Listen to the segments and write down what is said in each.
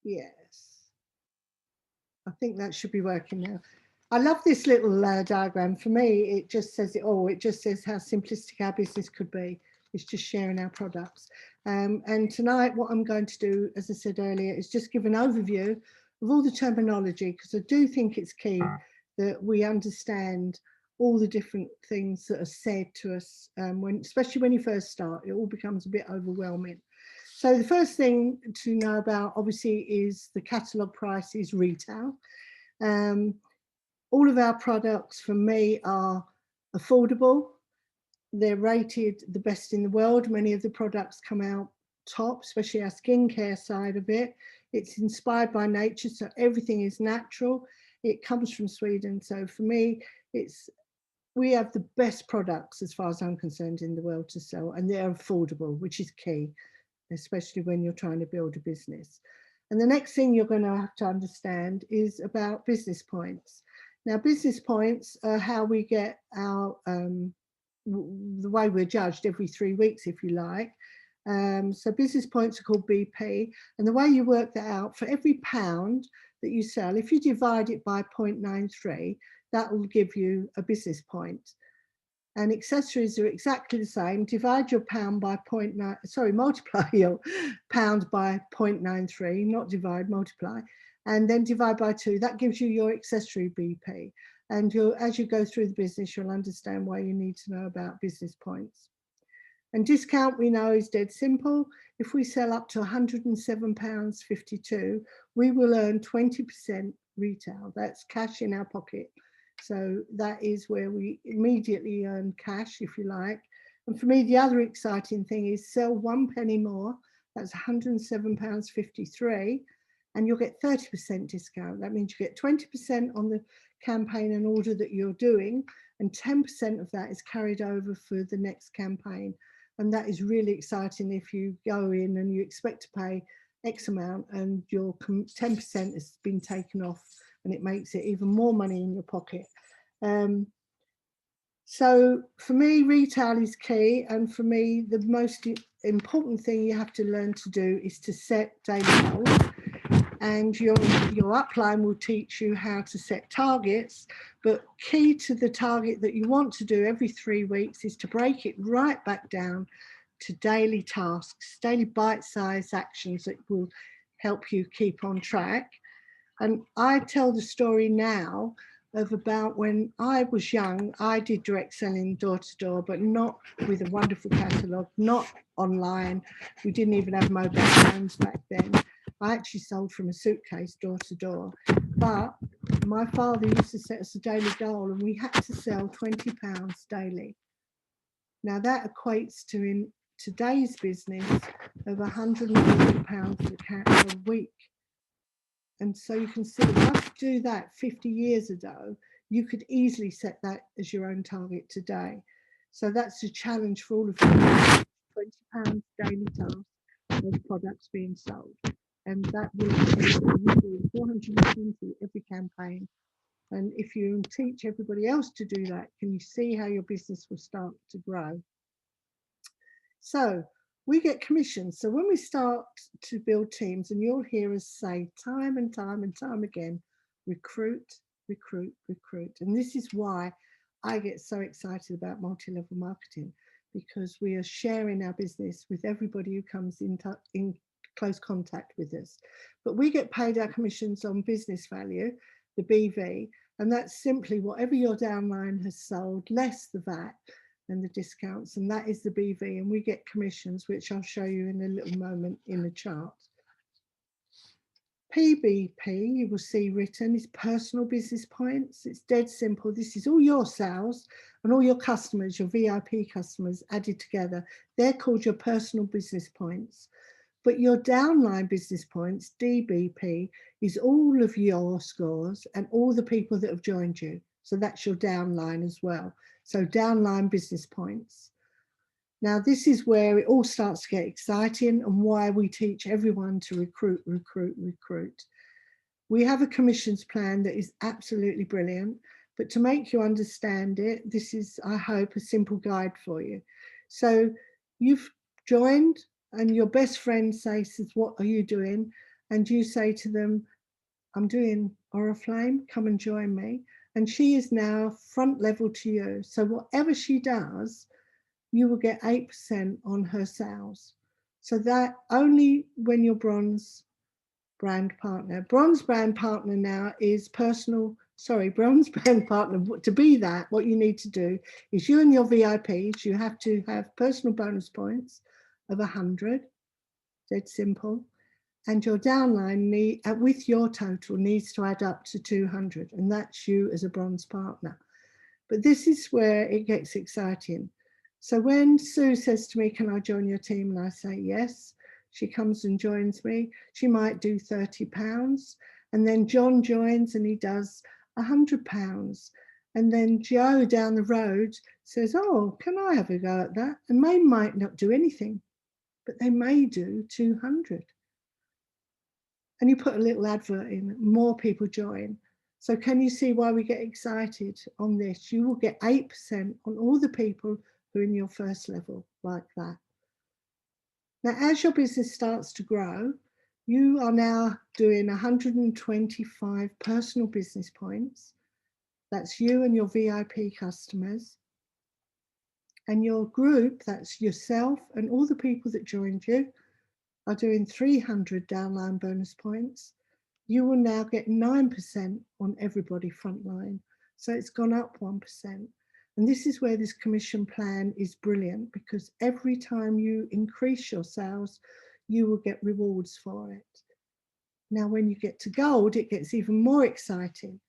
Yes. I think that should be working now. I love this little diagram. For me, it just says it all. It just says how simplistic our business could be. It's just sharing our products. And tonight, what I'm going to do, as I said earlier, is just give an overview of all the terminology, because I do think it's key that we understand all the different things that are said to us, especially when you first start. It all becomes a bit overwhelming. So the first thing to know about, obviously, is the catalogue price is retail. Um, all of our products, for me, are affordable. They're rated the best in the world. Many of the products come out top, especially our skincare side of it. It's inspired by nature, so everything is natural. It comes from Sweden. So for me, we have the best products, as far as I'm concerned, in the world to sell, and they're affordable, which is key, especially when you're trying to build a business. And the next thing you're going to have to understand is about business points. Now, business points are how we get our, the way we're judged every 3 weeks, if you like. So business points are called BP. And the way you work that out, for every pound that you sell, if you divide it by 0.93, that will give you a business point. And accessories are exactly the same. Divide your pound by multiply your pound by 0.93, not divide, multiply, and then divide by 2. That gives you your accessory BP. And as you go through the business, you'll understand why you need to know about business points. And discount, we know, is dead simple. If we sell up to £107.52, we will earn 20% retail. That's cash in our pocket. So that is where we immediately earn cash, if you like. And for me, the other exciting thing is sell 1 penny more. That's £107.53, and you'll get 30% discount. That means you get 20% on the campaign and order that you're doing, and 10% of that is carried over for the next campaign. And that is really exciting if you go in and you expect to pay X amount and your 10% has been taken off, and it makes it even more money in your pocket. So for me, retail is key. And for me, the most important thing you have to learn to do is to set daily goals. And your upline will teach you how to set targets. But key to the target that you want to do every 3 weeks is to break it right back down to daily tasks, daily bite-sized actions that will help you keep on track. And I tell the story now of about when I was young. I did direct selling door to door, but not with a wonderful catalogue, not online. We didn't even have mobile phones back then. I actually sold from a suitcase door to door. But my father used to set us a daily goal, and we had to sell £20 daily. Now that equates to, in today's business, of £140 a week. And so you can see, if I could do that 50 years ago, you could easily set that as your own target today. So that's a challenge for all of you. £20 daily task of products being sold. And that will be 420 every campaign. And if you teach everybody else to do that, can you see how your business will start to grow? So we get commissions. So when we start to build teams, and you'll hear us say time and time and time again, recruit, recruit, recruit. And this is why I get so excited about multi-level marketing, because we are sharing our business with everybody who comes in close contact with us. But we get paid our commissions on business value, the BV, and that's simply whatever your downline has sold, less the VAT and the discounts, and that is the BV, and we get commissions, which I'll show you in a little moment in the chart. PBP, you will see written, is personal business points. It's dead simple. This is all your sales and all your customers, your VIP customers added together. They're called your personal business points. But your downline business points, DBP, is all of your scores and all the people that have joined you. So that's your downline as well. So downline business points. Now, this is where it all starts to get exciting, and why we teach everyone to recruit, recruit, recruit. We have a commissions plan that is absolutely brilliant, but to make you understand it, this is, I hope, a simple guide for you. So you've joined, and your best friend says, what are you doing? and you say to them, I'm doing Oriflame, come and join me. And she is now front level to you. So whatever she does, you will get 8% on her sales. So that only when you're bronze brand partner. Bronze brand partner now is bronze brand partner. To be that, what you need to do is you and your VIPs, you have to have personal bonus points of 100, dead simple. And your downline with your total needs to add up to 200, and that's you as a bronze partner. But this is where it gets exciting. So when Sue says to me, can I join your team? And I say yes, she comes and joins me. She might do £30. And then John joins and he does £100. And then Joe down the road says, oh, can I have a go at that? And they might not do anything, but they may do 200. And you put a little advert in, more people join. So can you see why we get excited on this? You will get 8% on all the people who are in your first level like that. Now, as your business starts to grow, you are now doing 125 personal business points. That's you and your VIP customers. And your group, that's yourself and all the people that joined you, are doing 300 downline bonus points. You will now get 9% on everybody frontline. So it's gone up 1%. And this is where this commission plan is brilliant, because every time you increase your sales, you will get rewards for it. Now, when you get to gold, it gets even more exciting.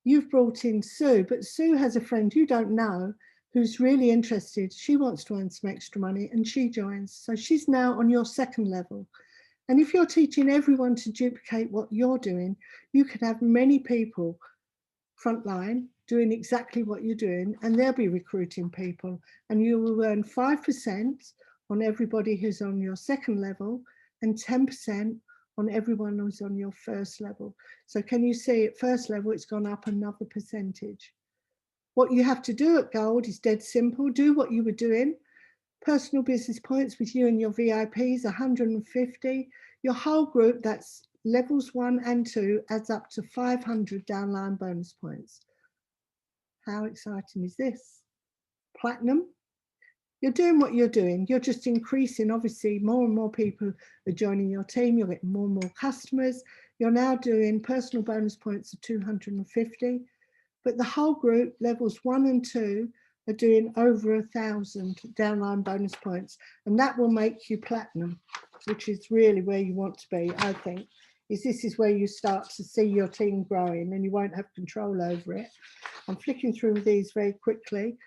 You've brought in Sue, but Sue has a friend you don't know who's really interested. She wants to earn some extra money and she joins. So she's now on your second level. And if you're teaching everyone to duplicate what you're doing, you could have many people frontline doing exactly what you're doing, and they'll be recruiting people. And you will earn 5% on everybody who's on your second level and 10% on everyone who's on your first level. So can you see at first level, it's gone up another percentage. What you have to do at gold is dead simple. Do what you were doing. Personal business points with you and your VIPs, 150. Your whole group, that's levels 1 and 2, adds up to 500 downline bonus points. How exciting is this? Platinum. You're doing what you're doing. You're just increasing. Obviously, more and more people are joining your team. You're getting more and more customers. You're now doing personal bonus points of 250. But the whole group, levels 1 and 2, are doing over 1,000 downline bonus points, and that will make you platinum, which is really where you want to be, I think. This is where you start to see your team growing and you won't have control over it. I'm flicking through these very quickly.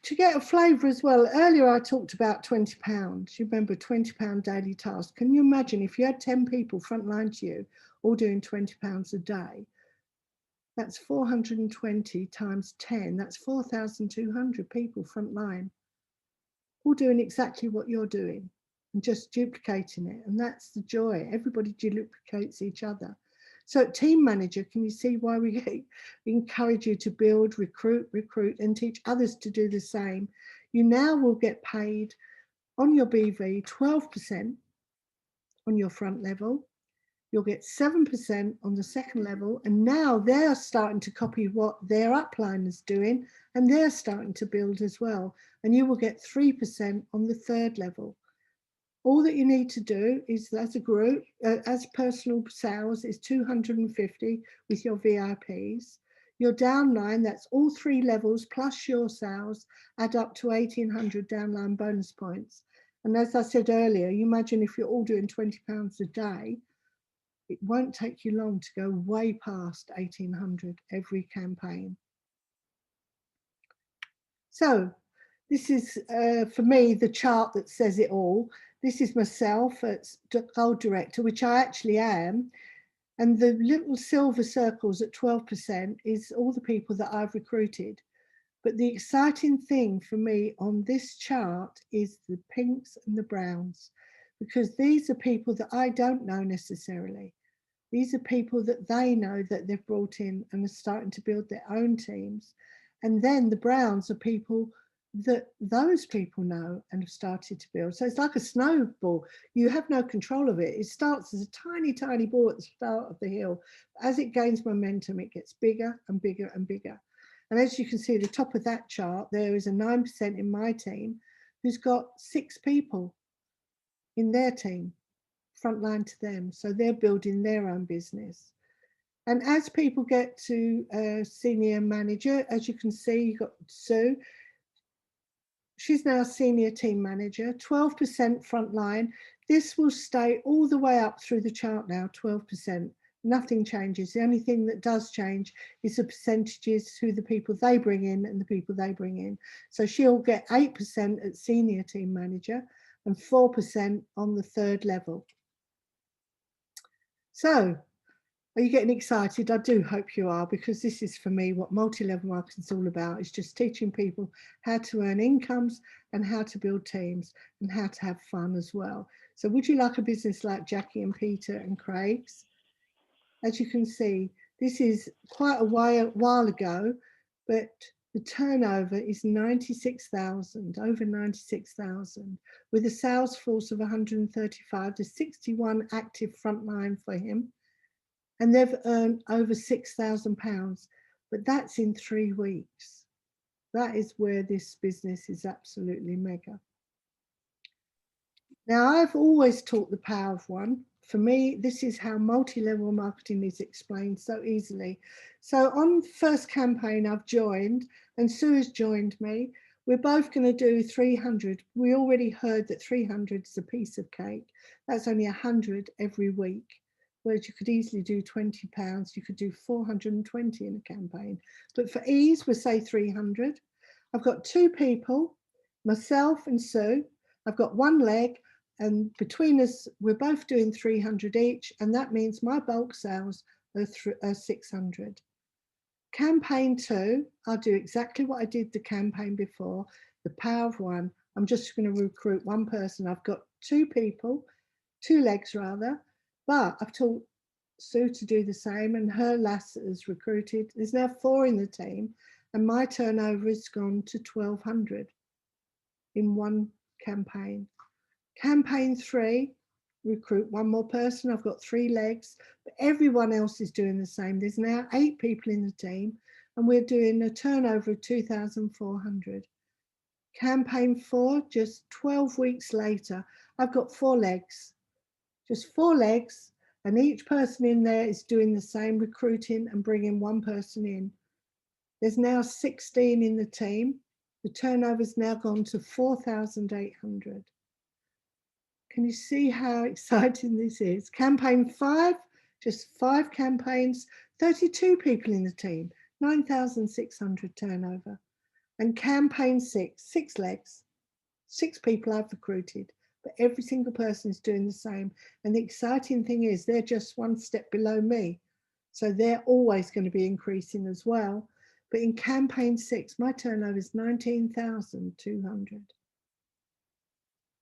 To get a flavour as well, earlier I talked about £20. You remember £20 daily task. Can you imagine if you had 10 people frontline to you, all doing £20 a day? That's 420 times 10. That's 4,200 people frontline, all doing exactly what you're doing and just duplicating it. And that's the joy. Everybody duplicates each other. So at Team Manager, can you see why we encourage you to build, recruit, and teach others to do the same? You now will get paid on your BV 12% on your front level. You'll get 7% on the second level, and now they're starting to copy what their upline is doing, and they're starting to build as well. And you will get 3% on the third level. All that you need to do is, as a group, as personal sales, is 250 with your VIPs. Your downline, that's all 3 levels plus your sales, add up to 1,800 downline bonus points. And as I said earlier, you imagine if you're all doing £20 a day, it won't take you long to go way past 1,800 every campaign. So this is, for me, the chart that says it all. This is myself as Gold Director, which I actually am. And the little silver circles at 12% is all the people that I've recruited. But the exciting thing for me on this chart is the pinks and the browns, because these are people that I don't know necessarily. These are people that they know that they've brought in and are starting to build their own teams. And then the browns are people that those people know and have started to build. So it's like a snowball. You have no control of it. It starts as a tiny, tiny ball at the start of the hill. As it gains momentum, it gets bigger and bigger and bigger. And as you can see at the top of that chart, there is a 9% in my team who's got 6 people in their team, frontline to them. So they're building their own business. And as people get to senior manager, as you can see, you've got Sue. She's now senior team manager, 12% frontline. This will stay all the way up through the chart now, 12%. Nothing changes. The only thing that does change is the percentages who the people they bring in and the people they bring in. So she'll get 8% at senior team manager and 4% on the 3rd level. So, are you getting excited? I do hope you are, because this is for me what multi-level marketing is all about. It's just teaching people how to earn incomes and how to build teams and how to have fun as well. So would you like a business like Jackie and Peter and Craig's? As you can see, this is quite a while ago, but the turnover is 96,000, over 96,000, with a sales force of 135 to 61 active frontline for him. And they've earned over £6,000, but that's in 3 weeks. That is where this business is absolutely mega. Now, I've always taught the power of one. For me, this is how multi-level marketing is explained so easily. So on first campaign, I've joined, and Sue has joined me. We're both going to do 300. We already heard that 300 is a piece of cake. That's only 100 every week. Whereas you could easily do £20, you could do 420 in a campaign. But for ease, we'll say 300. I've got 2 people, myself and Sue. I've got 1 leg, and between us, we're both doing 300 each, and that means my bulk sales are 600. Campaign 2, I'll do exactly what I did the campaign before, the power of one. I'm just going to recruit 1 person. I've got 2 people, 2 legs rather, but I've taught Sue to do the same, and her lass is recruited. There's now 4 in the team, and my turnover has gone to 1,200 in 1 campaign. Campaign 3, recruit 1 more person. I've got 3 legs, but everyone else is doing the same. There's now 8 people in the team, and we're doing a turnover of 2,400. Campaign 4, just 12 weeks later, I've got 4 legs. Just 4 legs, and each person in there is doing the same, recruiting and bringing 1 person in. There's now 16 in the team. The turnover's now gone to 4,800. Can you see how exciting this is? Campaign 5, just 5 campaigns, 32 people in the team, 9,600 turnover. And campaign 6, 6 legs, 6 people I've recruited, but every single person is doing the same. And the exciting thing is they're just 1 step below me. So they're always going to be increasing as well. But in campaign 6, my turnover is 19,200.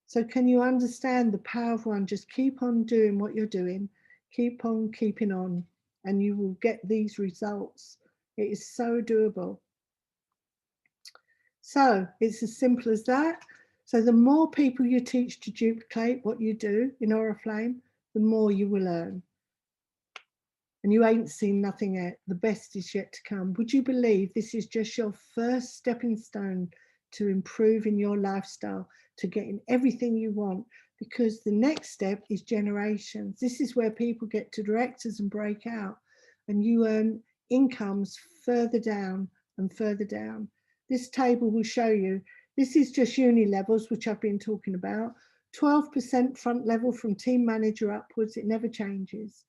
So can you understand the power of one? Just keep on doing what you're doing, keep on keeping on, and you will get these results. It is so doable. So it's as simple as that. So the more people you teach to duplicate what you do in Oriflame, the more you will earn. And you ain't seen nothing yet. The best is yet to come. Would you believe this is just your first stepping stone to improving your lifestyle, to getting everything you want? Because the next step is generations. This is where people get to directors and break out, and you earn incomes further down and further down. This table will show you, this is just Unilevels, which I've been talking about. 12% front level from team manager upwards, it never changes.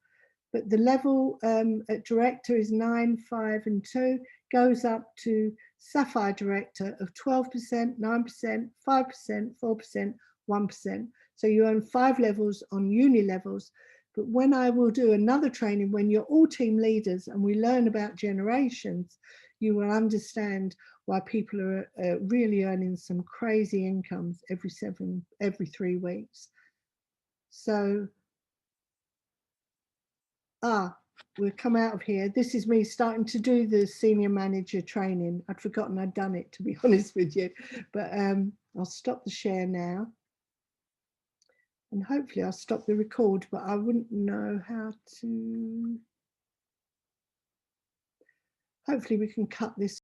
But the level at director is 9, 5 and 2, goes up to sapphire director of 12%, 9%, 5%, 4%, 1%. So you earn 5 levels on Unilevels. But when I will do another training, when you're all team leaders and we learn about generations, you will understand why people are really earning some crazy incomes every 3 weeks. So, we'll come out of here. This is me starting to do the senior manager training. I'd forgotten I'd done it, to be honest with you, but I'll stop the share now. And hopefully I'll stop the record, but I wouldn't know how to. Hopefully we can cut this